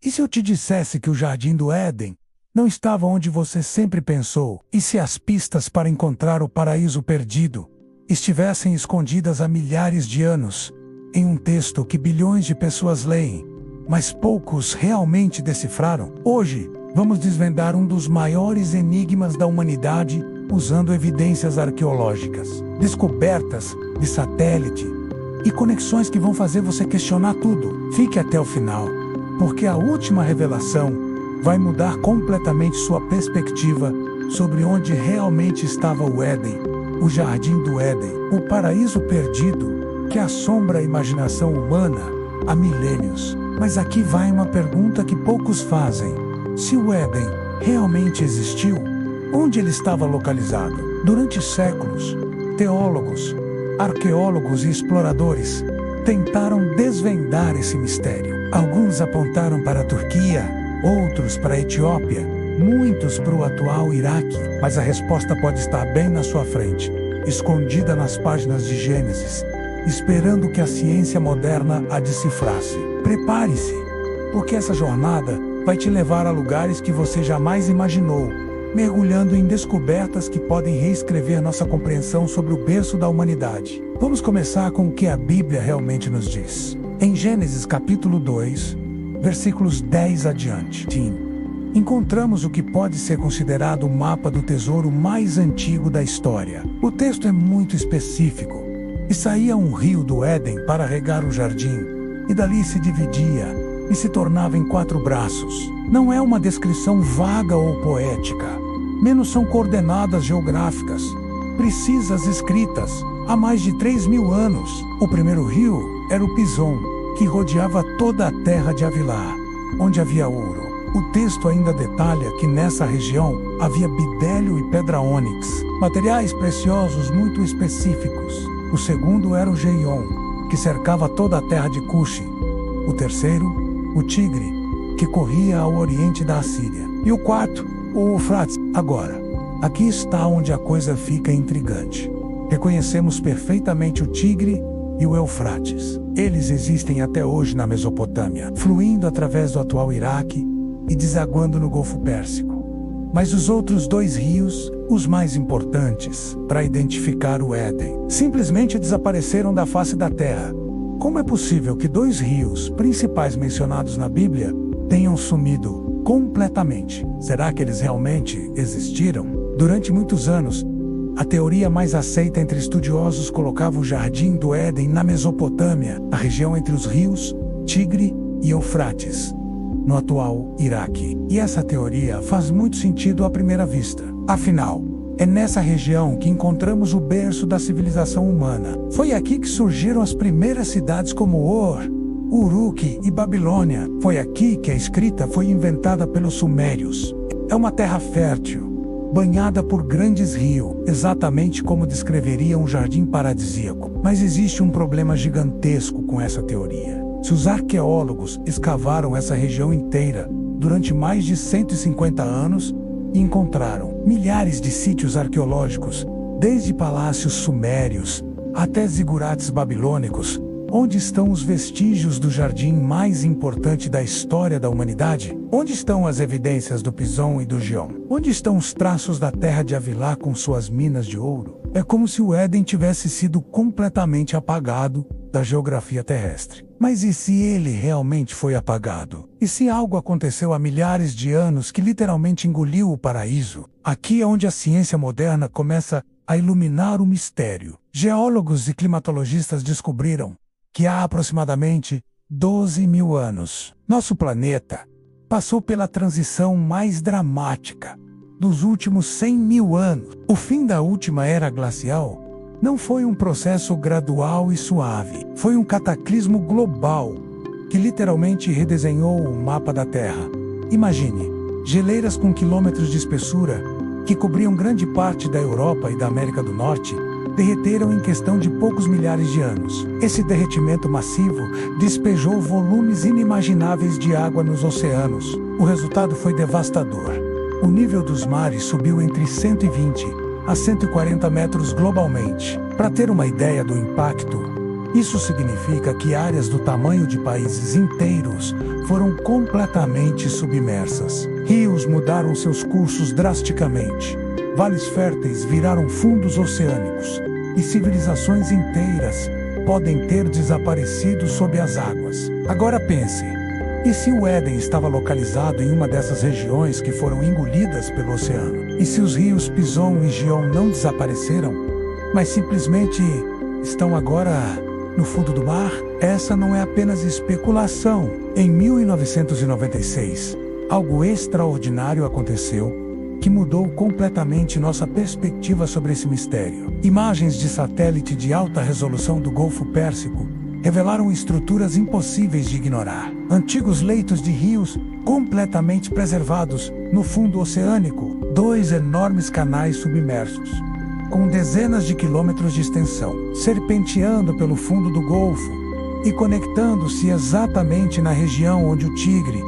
E se eu te dissesse que o Jardim do Éden não estava onde você sempre pensou? E se as pistas para encontrar o paraíso perdido estivessem escondidas há milhares de anos, em um texto que bilhões de pessoas leem, mas poucos realmente decifraram? Hoje, vamos desvendar um dos maiores enigmas da humanidade usando evidências arqueológicas, descobertas de satélite e conexões que vão fazer você questionar tudo. Fique até o final, porque a última revelação vai mudar completamente sua perspectiva sobre onde realmente estava o Éden, o Jardim do Éden, o paraíso perdido que assombra a imaginação humana há milênios. Mas aqui vai uma pergunta que poucos fazem: se o Éden realmente existiu, onde ele estava localizado? Durante séculos, teólogos, arqueólogos e exploradores tentaram desvendar esse mistério. Alguns apontaram para a Turquia, outros para a Etiópia, muitos para o atual Iraque, mas a resposta pode estar bem na sua frente, escondida nas páginas de Gênesis, esperando que a ciência moderna a decifrasse. Prepare-se, porque essa jornada vai te levar a lugares que você jamais imaginou, mergulhando em descobertas que podem reescrever nossa compreensão sobre o berço da humanidade. Vamos começar com o que a Bíblia realmente nos diz. Em Gênesis capítulo 2, versículos 10 adiante, encontramos o que pode ser considerado o mapa do tesouro mais antigo da história. O texto é muito específico. E saía um rio do Éden para regar o jardim, e dali se dividia e se tornava em 4 braços. Não é uma descrição vaga ou poética, menos são coordenadas geográficas, precisas escritas há mais de 3.000 anos. O primeiro rio era o Pison, que rodeava toda a terra de Havilá, onde havia ouro. O texto ainda detalha que nessa região havia bidélio e pedra ônix, materiais preciosos muito específicos. O segundo era o Geion, que cercava toda a terra de Cuxi. O terceiro, o Tigre, que corria ao oriente da Assíria. E o quarto, o Eufrates. Agora, aqui está onde a coisa fica intrigante. Reconhecemos perfeitamente o Tigre e o Eufrates. Eles existem até hoje na Mesopotâmia, fluindo através do atual Iraque e desaguando no Golfo Pérsico. Mas os outros 2 rios, os mais importantes para identificar o Éden, simplesmente desapareceram da face da terra. Como é possível que 2 rios principais mencionados na Bíblia tenham sumido completamente? Será que eles realmente existiram? Durante muitos anos, a teoria mais aceita entre estudiosos colocava o Jardim do Éden na Mesopotâmia, a região entre os rios Tigre e Eufrates, no atual Iraque. E essa teoria faz muito sentido à primeira vista. Afinal, é nessa região que encontramos o berço da civilização humana. Foi aqui que surgiram as primeiras cidades como Ur, Uruk e Babilônia. Foi aqui que a escrita foi inventada pelos sumérios. É uma terra fértil, banhada por grandes rios, exatamente como descreveria um jardim paradisíaco. Mas existe um problema gigantesco com essa teoria. Se os arqueólogos escavaram essa região inteira durante mais de 150 anos e encontraram milhares de sítios arqueológicos, desde palácios sumérios até zigurates babilônicos, onde estão os vestígios do jardim mais importante da história da humanidade? Onde estão as evidências do Pison e do Geion? Onde estão os traços da terra de Havilá com suas minas de ouro? É como se o Éden tivesse sido completamente apagado da geografia terrestre. Mas e se ele realmente foi apagado? E se algo aconteceu há milhares de anos que literalmente engoliu o paraíso? Aqui é onde a ciência moderna começa a iluminar o mistério. Geólogos e climatologistas descobriram que há aproximadamente 12.000 anos, nosso planeta passou pela transição mais dramática dos últimos 100.000 anos. O fim da última era glacial não foi um processo gradual e suave. Foi um cataclismo global que literalmente redesenhou o mapa da Terra. Imagine, geleiras com quilômetros de espessura que cobriam grande parte da Europa e da América do Norte derreteram em questão de poucos milhares de anos. Esse derretimento massivo despejou volumes inimagináveis de água nos oceanos. O resultado foi devastador. O nível dos mares subiu entre 120 a 140 metros globalmente. Para ter uma ideia do impacto, Isso significa que áreas do tamanho de países inteiros foram completamente submersas. Rios mudaram seus cursos drasticamente. Vales férteis viraram fundos oceânicos. E civilizações inteiras podem ter desaparecido sob as águas. Agora pense, e se o Éden estava localizado em uma dessas regiões que foram engolidas pelo oceano? E se os rios Pison e Gion não desapareceram, mas simplesmente estão agora no fundo do mar? Essa não é apenas especulação. Em 1996, algo extraordinário aconteceu que mudou completamente nossa perspectiva sobre esse mistério. Imagens de satélite de alta resolução do Golfo Pérsico revelaram estruturas impossíveis de ignorar. Antigos leitos de rios completamente preservados no fundo oceânico, 2 enormes canais submersos, com dezenas de quilômetros de extensão, serpenteando pelo fundo do Golfo e conectando-se exatamente na região onde o Tigre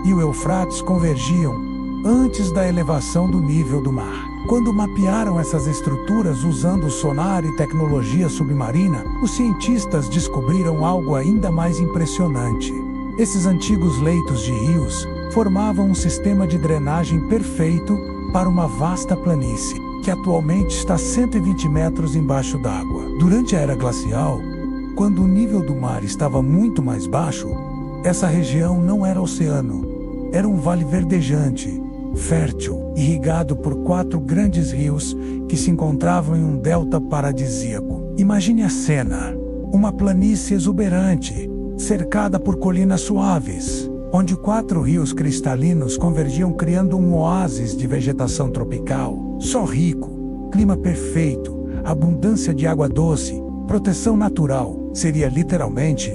e o Eufrates convergiam antes da elevação do nível do mar. Quando mapearam essas estruturas usando sonar e tecnologia submarina, os cientistas descobriram algo ainda mais impressionante. Esses antigos leitos de rios formavam um sistema de drenagem perfeito para uma vasta planície, que atualmente está 120 metros embaixo d'água. Durante a era glacial, quando o nível do mar estava muito mais baixo, essa região não era oceano, era um vale verdejante, fértil, irrigado por 4 grandes rios que se encontravam em um delta paradisíaco. Imagine a cena: uma planície exuberante, cercada por colinas suaves, onde 4 rios cristalinos convergiam criando um oásis de vegetação tropical. Sol rico, clima perfeito, abundância de água doce, proteção natural. Seria literalmente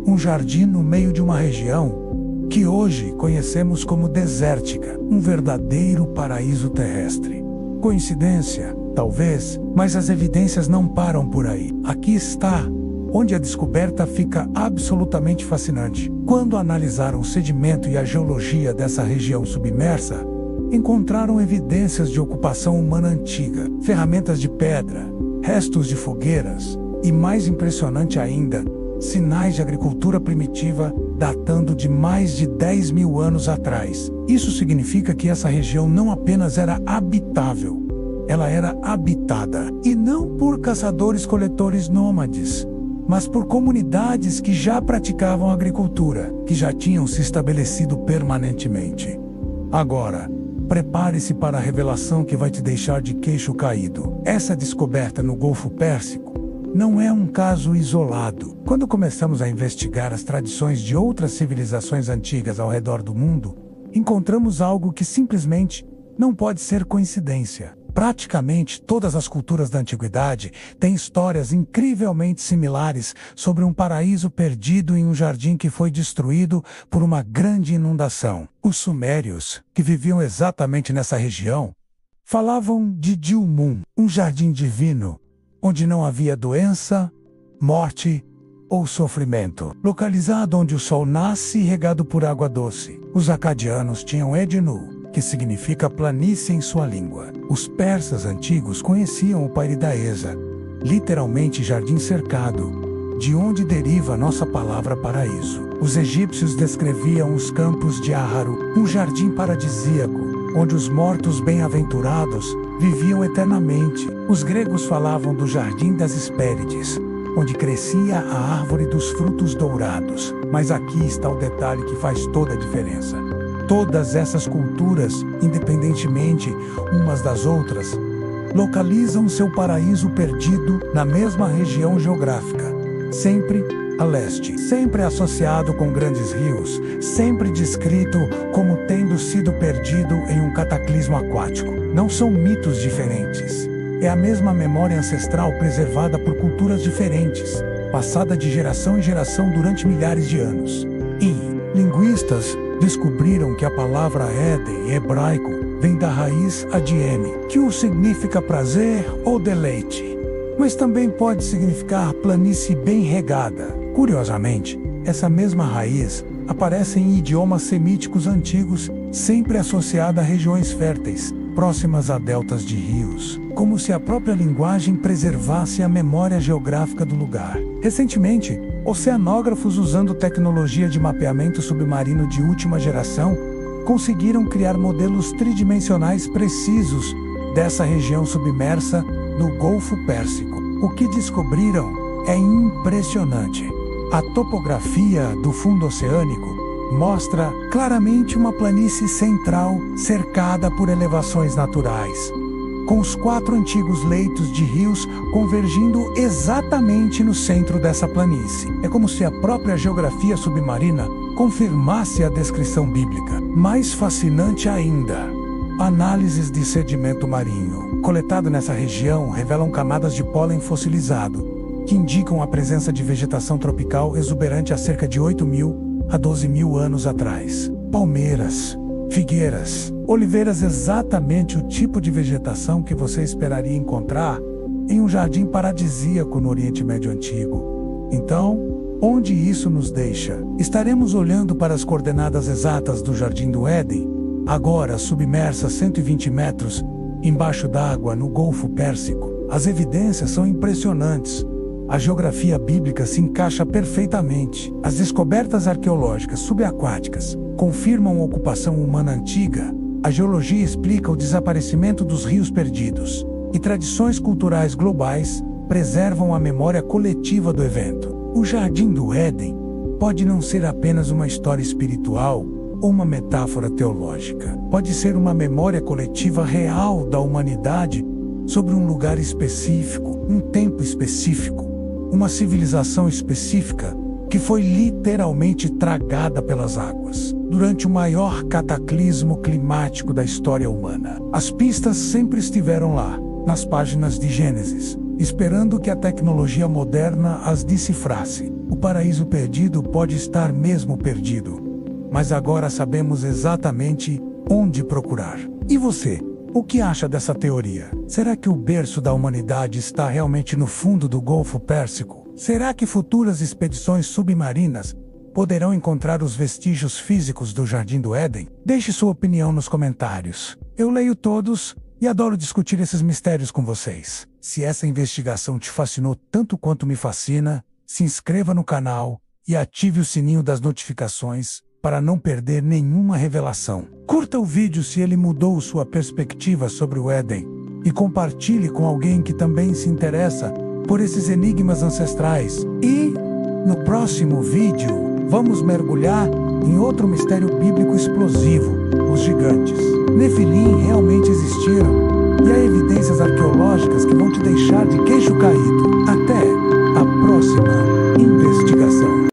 um jardim no meio de uma região que hoje conhecemos como desértica, um verdadeiro paraíso terrestre. Coincidência? Talvez, mas as evidências não param por aí. Aqui está onde a descoberta fica absolutamente fascinante. Quando analisaram o sedimento e a geologia dessa região submersa, encontraram evidências de ocupação humana antiga, ferramentas de pedra, restos de fogueiras e, mais impressionante ainda, sinais de agricultura primitiva datando de mais de 10 mil anos atrás. Isso significa que essa região não apenas era habitável, ela era habitada, e não por caçadores-coletores nômades, mas por comunidades que já praticavam agricultura, que já tinham se estabelecido permanentemente. Agora, prepare-se para a revelação que vai te deixar de queixo caído. Essa descoberta no Golfo Pérsico não é um caso isolado. Quando começamos a investigar as tradições de outras civilizações antigas ao redor do mundo, encontramos algo que simplesmente não pode ser coincidência. Praticamente todas as culturas da antiguidade têm histórias incrivelmente similares sobre um paraíso perdido em um jardim que foi destruído por uma grande inundação. Os sumérios, que viviam exatamente nessa região, falavam de Dilmun, um jardim divino, onde não havia doença, morte ou sofrimento. Localizado onde o sol nasce e regado por água doce. Os acadianos tinham Ednu, que significa planície em sua língua. Os persas antigos conheciam o Paridaesa, literalmente jardim cercado, de onde deriva a nossa palavra paraíso. Os egípcios descreviam os campos de Áharo, um jardim paradisíaco, onde os mortos bem-aventurados viviam eternamente. Os gregos falavam do Jardim das Hespérides, onde crescia a árvore dos frutos dourados. Mas aqui está o detalhe que faz toda a diferença. Todas essas culturas, independentemente umas das outras, localizam seu paraíso perdido na mesma região geográfica, sempre a leste, sempre associado com grandes rios, sempre descrito como tendo sido perdido em um cataclismo aquático. Não são mitos diferentes. É a mesma memória ancestral preservada por culturas diferentes, passada de geração em geração durante milhares de anos. E linguistas descobriram que a palavra Éden, em hebraico, vem da raiz adiene, que o significa prazer ou deleite, mas também pode significar planície bem regada. Curiosamente, essa mesma raiz aparece em idiomas semíticos antigos, sempre associada a regiões férteis, próximas a deltas de rios, como se a própria linguagem preservasse a memória geográfica do lugar. Recentemente, oceanógrafos usando tecnologia de mapeamento submarino de última geração conseguiram criar modelos tridimensionais precisos dessa região submersa no Golfo Pérsico. O que descobriram é impressionante. A topografia do fundo oceânico mostra claramente uma planície central cercada por elevações naturais, com os 4 antigos leitos de rios convergindo exatamente no centro dessa planície. É como se a própria geografia submarina confirmasse a descrição bíblica. Mais fascinante ainda, análises de sedimento marinho coletado nessa região revelam camadas de pólen fossilizado, que indicam a presença de vegetação tropical exuberante há cerca de 8.000 a 12.000 anos atrás. Palmeiras, figueiras, oliveiras, exatamente o tipo de vegetação que você esperaria encontrar em um jardim paradisíaco no Oriente Médio Antigo. Então, onde isso nos deixa? Estaremos olhando para as coordenadas exatas do Jardim do Éden, agora submersa 120 metros embaixo d'água no Golfo Pérsico. As evidências são impressionantes. A geografia bíblica se encaixa perfeitamente. As descobertas arqueológicas subaquáticas confirmam a ocupação humana antiga. A geologia explica o desaparecimento dos rios perdidos. E tradições culturais globais preservam a memória coletiva do evento. O Jardim do Éden pode não ser apenas uma história espiritual ou uma metáfora teológica. Pode ser uma memória coletiva real da humanidade sobre um lugar específico, um tempo específico, uma civilização específica que foi literalmente tragada pelas águas durante o maior cataclismo climático da história humana. As pistas sempre estiveram lá, nas páginas de Gênesis, esperando que a tecnologia moderna as decifrasse. O paraíso perdido pode estar mesmo perdido, mas agora sabemos exatamente onde procurar. E você? O que acha dessa teoria? Será que o berço da humanidade está realmente no fundo do Golfo Pérsico? Será que futuras expedições submarinas poderão encontrar os vestígios físicos do Jardim do Éden? Deixe sua opinião nos comentários. Eu leio todos e adoro discutir esses mistérios com vocês. Se essa investigação te fascinou tanto quanto me fascina, se inscreva no canal e ative o sininho das notificações para não perder nenhuma revelação. Curta o vídeo se ele mudou sua perspectiva sobre o Éden e compartilhe com alguém que também se interessa por esses enigmas ancestrais. E, no próximo vídeo, vamos mergulhar em outro mistério bíblico explosivo, os gigantes. Nefilim realmente existiram e há evidências arqueológicas que vão te deixar de queixo caído. Até a próxima investigação.